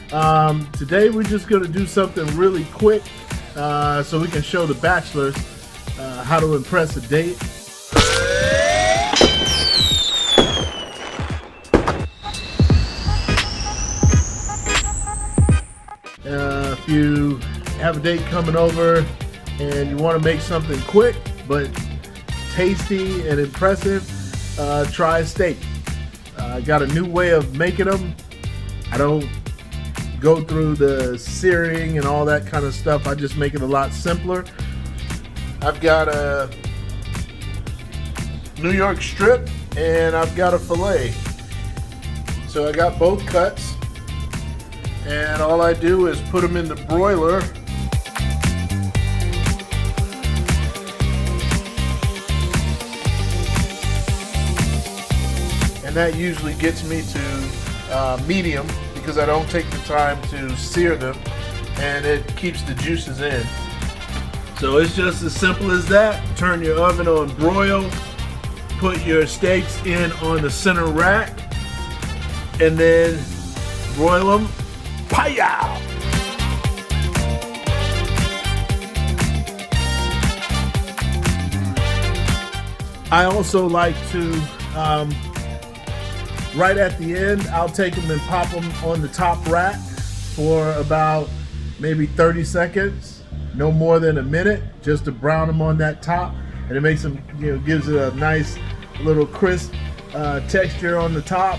Today we're just going to do something really quick so we can show the bachelors how to impress a date. If you have a date coming over and you want to make something quick but tasty and impressive, try a steak. I got a new way of making them. I don't go through the searing and all that kind of stuff. I just make it a lot simpler. I've got a New York strip and I've got a fillet. So I got both cuts, and all I do is put them in the broiler. And that usually gets me to medium because I don't take the time to sear them, and it keeps the juices in. So it's just as simple as that. Turn your oven on broil, put your steaks in on the center rack, and then broil them. Pow! I also like to, right at the end, I'll take them and pop them on the top rack for about maybe 30 seconds, no more than a minute, just to brown them on that top, and it makes them, gives it a nice little crisp texture on the top,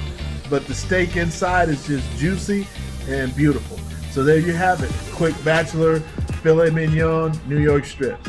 but the steak inside is just juicy and beautiful. So there you have it, quick bachelor filet mignon New York strip.